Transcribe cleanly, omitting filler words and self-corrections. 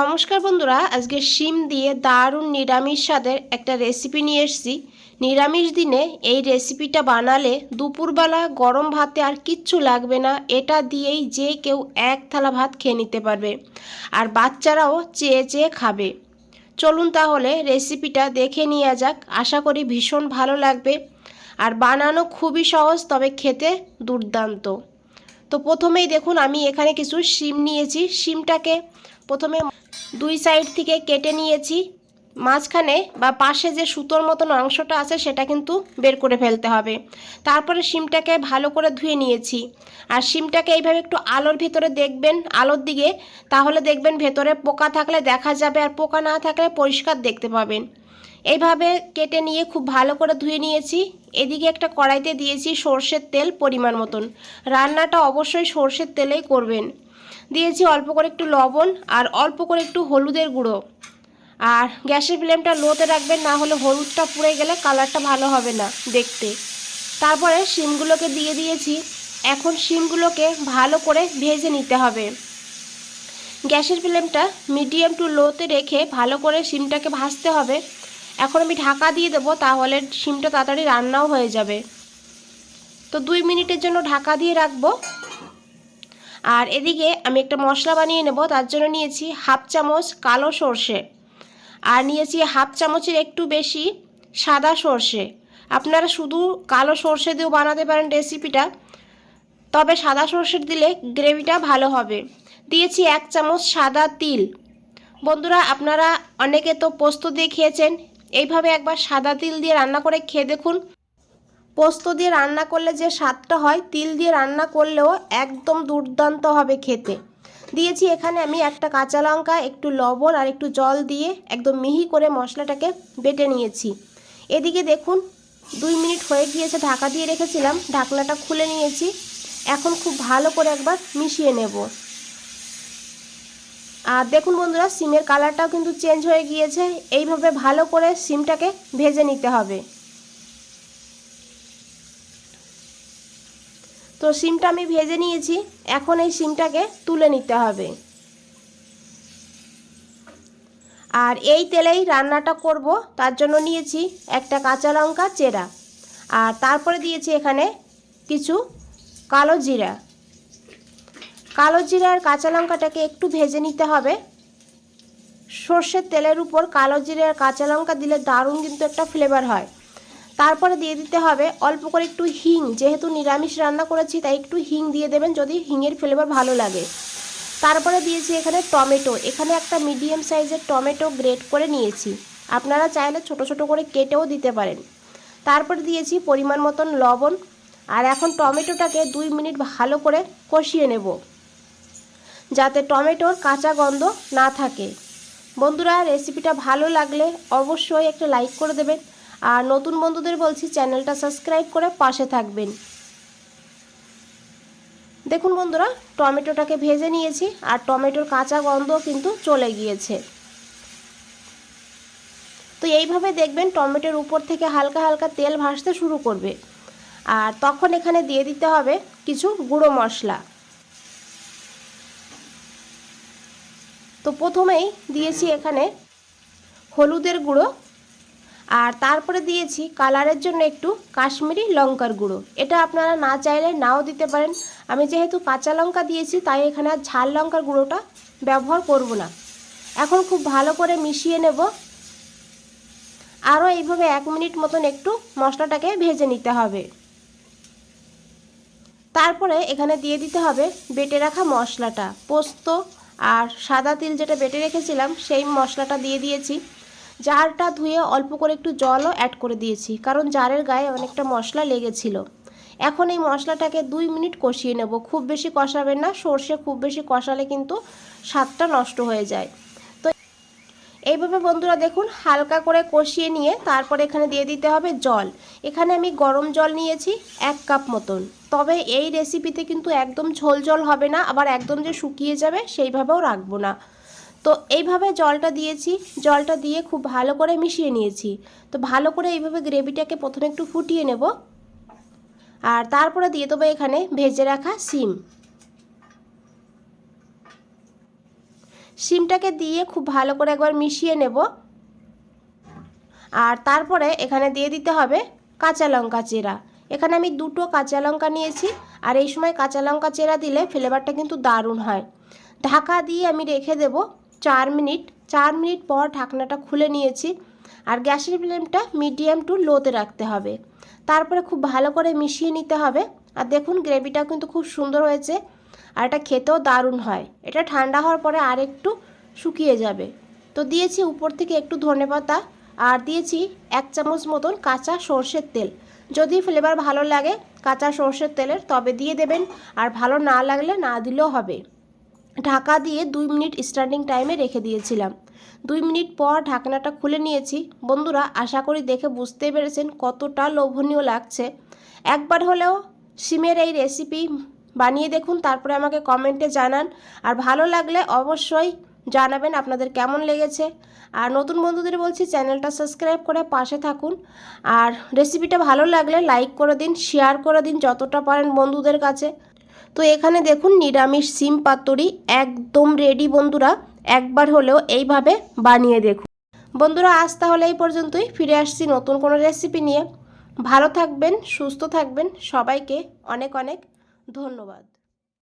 নমস্কার বন্ধুরা, আজকে শিম দিয়ে দারুণ নিরামিষ স্বাদের একটা রেসিপি নিয়ে এসেছি। নিরামিষ দিনে এই রেসিপিটা বানালে দুপুরবেলা গরম ভাতে আর কিচ্ছু লাগবে না। এটা দিয়েই যে কেউ এক থালা ভাত খেয়ে নিতে পারবে, আর বাচ্চারাও চেয়ে চেয়ে খাবে। চলুন তাহলে রেসিপিটা দেখে নেওয়া যাক। আশা করি ভীষণ ভালো লাগবে, আর বানানো খুবই সহজ, তবে খেতে দুর্দান্ত। তো প্রথমেই দেখুন, আমি এখানে কিছু শিম নিয়েছি। শিমটাকে প্রথমে দুই সাইড থেকে কেটে নিয়েছি। মাঝখানে বা পাশে যে সুতোর মতন অংশটা আছে সেটা কিন্তু বের করে ফেলতে হবে। তারপরে শিমটাকে ভালো করে ধুয়ে নিয়েছি। আর শিমটাকে এইভাবে একটু আলোর ভিতরে দেখবেন, আলোর দিকে, তাহলে দেখবেন ভেতরে পোকা থাকলে দেখা যাবে, আর পোকা না থাকলে পরিষ্কার দেখতে পাবেন। এইভাবে কেটে নিয়ে খুব ভালো করে ধুয়ে নিয়েছি। এদিকে একটা কড়াইতে দিয়েছি সর্ষের তেল পরিমাণ মতন। রান্নাটা অবশ্যই সর্ষের তেলেই করবেন। দিয়েছি অল্প করে একটু লবণ আর অল্প করে একটু হলুদের গুঁড়ো। আর গ্যাসের ফ্লেমটা লোতে রাখবেন, না হলে হলুদটা পুড়ে গেলে কালারটা ভালো হবে না দেখতে। তারপরে শিমগুলোকে দিয়ে দিয়েছি। এখন শিমগুলোকে ভালো করে ভেজে নিতে হবে। গ্যাসের ফ্লেমটা মিডিয়াম টু লোতে রেখে ভালো করে শিমটাকে ভাজতে হবে। এখন আমি ঢাকা দিয়ে দেবো, তাহলে শিমটা তাড়াতাড়ি রান্নাও হয়ে যাবে। তো 2 মিনিটের জন্য ঢাকা দিয়ে রাখবো। আর এদিকে আমি একটা মশলা বানিয়ে নেব। তার জন্য নিয়েছি হাফ চামচ কালো সর্ষে, আর নিয়েছি হাফ চামচের একটু বেশি সাদা সর্ষে। আপনারা শুধু কালো সর্ষে দিয়েও বানাতে পারেন রেসিপিটা, তবে সাদা সর্ষে দিলে গ্রেভিটা ভালো হবে। দিয়েছি 1 চামচ সাদা তিল। বন্ধুরা, আপনারা অনেকে তো পোস্ত দিয়ে খেয়েছেন, এইভাবে একবার সাদা তিল দিয়ে রান্না করে খেয়ে দেখুন। পোস্ত দিয়ে রান্না করলে যে স্বাদটা হয়, তিল দিয়ে রান্না করলেও একদম দুর্দান্ত হবে খেতে। দিয়েছি এখানে আমি একটা কাঁচা লঙ্কা, একটু লবণ আর একটু জল দিয়ে একদম মিহি করে মশলাটাকে বেটে নিয়েছি। এদিকে দেখুন 2 মিনিট হয়ে গিয়েছে, ঢাকা দিয়ে রেখেছিলাম, ঢাকনাটা খুলে নিয়েছি। এখন খুব ভালো করে একবার মিশিয়ে নেব। আর দেখুন বন্ধুরা, সিমের কালারটাও কিন্তু চেঞ্জ হয়ে গিয়েছে। এইভাবে ভালো করে সিমটাকে ভেজে নিতে হবে। তো সিমটা আমি ভেজে নিয়েছি। এখন এই সিমটাকে তুলে নিতে হবে। আর এই তেলেই রান্নাটা করব, তার জন্য নিয়েছি একটা কাঁচা লঙ্কা চেরা, আর তারপরে দিয়েছি এখানে কিছু কালো জিরা। কালো জিরা আর কাঁচা লঙ্কাটাকে একটু ভেজে নিতে হবে। সর্ষের তেলের উপর কালো জিরা আর কাঁচা লঙ্কা দিলে দারুণ কিন্তু একটা ফ্লেভার হয়। তারপরে দিয়ে দিতে হবে অল্প করে একটু হিং। যেহেতু নিরামিষ রান্না করেছি, তাই একটু হিং দিয়ে দেবেন যদি হিংয়ের ফ্লেভার ভালো লাগে। তারপরে দিয়েছি এখানে টমেটো। এখানে একটা মিডিয়াম সাইজের টমেটো গ্রেট করে নিয়েছি, আপনারা চাইলে ছোট ছোট করে কেটেও দিতে পারেন। তারপরে দিয়েছি পরিমাণ মতন লবণ। আর এখন টমেটোটাকে 2 মিনিট ভালো করে কষিয়ে নেব, যাতে টমেটোর কাঁচা গন্ধ না থাকে। বন্ধুরা, রেসিপিটা ভালো লাগলে অবশ্যই একটা লাইক করে দেবেন, আর নতুন বন্ধুদের বলছি চ্যানেলটা সাবস্ক্রাইব করে পাশে থাকবেন। দেখুন বন্ধুরা, টমেটোটাকে ভেজে নিয়েছি, আর টমেটোর কাঁচা গন্ধ কিন্তু চলে গিয়েছে। তো এইভাবে দেখবেন টমেটোর উপর থেকে হালকা হালকা তেল ভাসতে শুরু করবে, আর তখন এখানে দিয়ে দিতে হবে কিছু গুঁড়ো মশলা। তো প্রথমেই দিয়েছি এখানে হলুদের গুঁড়ো, আর তারপরে দিয়েছি কালারের জন্য একটু কাশ্মীরি লঙ্কার গুঁড়ো। এটা আপনারা না চাইলে নাও দিতে পারেন। আমি যেহেতু কাঁচা লঙ্কা দিয়েছি, তাই এখানে আর ঝাল লঙ্কার গুঁড়োটা ব্যবহার করব না। এখন খুব ভালো করে মিশিয়ে নেব। আরও এইভাবে 1 মিনিট মতন একটু মশলাটাকে ভেজে নিতে হবে। তারপরে এখানে দিয়ে দিতে হবে বেটে রাখা মশলাটা। পোস্ত আর সাদা তিল যেটা বেটে রেখেছিলাম, সেই মশলাটা দিয়ে দিয়েছি। জারটা ধুয়ে অল্প করে একটু জলও অ্যাড করে দিয়েছি, কারণ জারের গায়ে অনেকটা মশলা লেগেছিল। এখন এই মশলাটাকে 2 মিনিট কষিয়ে নেব। খুব বেশি কষাবেন না, সর্ষে খুব বেশি কষালে কিন্তু স্বাদটা নষ্ট হয়ে যায়। তো এইভাবে বন্ধুরা দেখুন হালকা করে কষিয়ে নিয়ে তারপরে এখানে দিয়ে দিতে হবে জল। এখানে আমি গরম জল নিয়েছি 1 কাপ মতন। তবে এই রেসিপিতে কিন্তু একদম ঝোল ঝোল হবে না, আবার একদম যে শুকিয়ে যাবে সেইভাবেও রাখবো না। তো এইভাবে জলটা দিয়েছি, জলটা দিয়ে খুব ভালো করে মিশিয়ে নিয়েছি। তো ভালো করে এইভাবে গ্রেভিটাকে প্রথমে একটু ফুটিয়ে নেব, আর তারপরে দিয়ে দেবো এখানে ভেজে রাখা শিম। শিমটাকে দিয়ে খুব ভালো করে একবার মিশিয়ে নেব। আর তারপরে এখানে দিয়ে দিতে হবে কাঁচা লঙ্কা চেরা। এখানে আমি 2টো কাঁচা লঙ্কা নিয়েছি, আর এই সময় কাঁচা লঙ্কা চেরা দিলে ফ্লেভারটা কিন্তু দারুণ হয়। ঢাকা দিয়ে আমি রেখে দেব 4 মিনিট। 4 মিনিট পর ঢাকনাটা খুলে নিয়েছি, আর গ্যাসের ফ্লেমটা মিডিয়াম টু লোতে রাখতে হবে। তারপরে খুব ভালো করে মিশিয়ে নিতে হবে। আর দেখুন গ্রেভিটা কিন্তু খুব সুন্দর হয়েছে, আর এটা খেতেও দারুণ হয়। এটা ঠান্ডা হওয়ার পরে আর একটু শুকিয়ে যাবে। তো দিয়েছি উপর থেকে একটু ধনেপাতা, আর দিয়েছি 1 চামচ মতন কাঁচা সর্ষের তেল। যদি ফ্লেভার ভালো লাগে কাঁচা সর্ষের তেলের তবে দিয়ে দেবেন, আর ভালো না লাগলে না দিলেও হবে। ঢাকা দিয়ে 2 মিনিট স্ট্যান্ডিং টাইমে রেখে দিয়েছিলাম। 2 মিনিট পর ঢাকনাটা খুলে নিয়েছি। বন্ধুরা, আশা করি দেখে বুঝতে পেরেছেন কতটা লোভনীয় লাগছে। একবার হলেও শিমের এই রেসিপি বানিয়ে দেখুন, তারপরে আমাকে কমেন্টে জানান। আর ভালো লাগলে অবশ্যই জানাবেন আপনাদের কেমন লেগেছে। আর নতুন বন্ধুদের বলছি চ্যানেলটা সাবস্ক্রাইব করে পাশে থাকুন। আর রেসিপিটা ভালো লাগলে লাইক করে দিন, শেয়ার করে দিন যতটা পারেন বন্ধুদের কাছে। তো এখানে দেখুন নিরামিষ শিম পাতুরি একদম রেডি বন্ধুরা, একবার হলেও এইভাবে বানিয়ে দেখুন। বন্ধুরা, আজ তাহলে এই পর্যন্তই, ফিরে আসছি নতুন কোনো রেসিপি নিয়ে। ভালো থাকবেন, সুস্থ থাকবেন, সবাইকে অনেক অনেক ধন্যবাদ।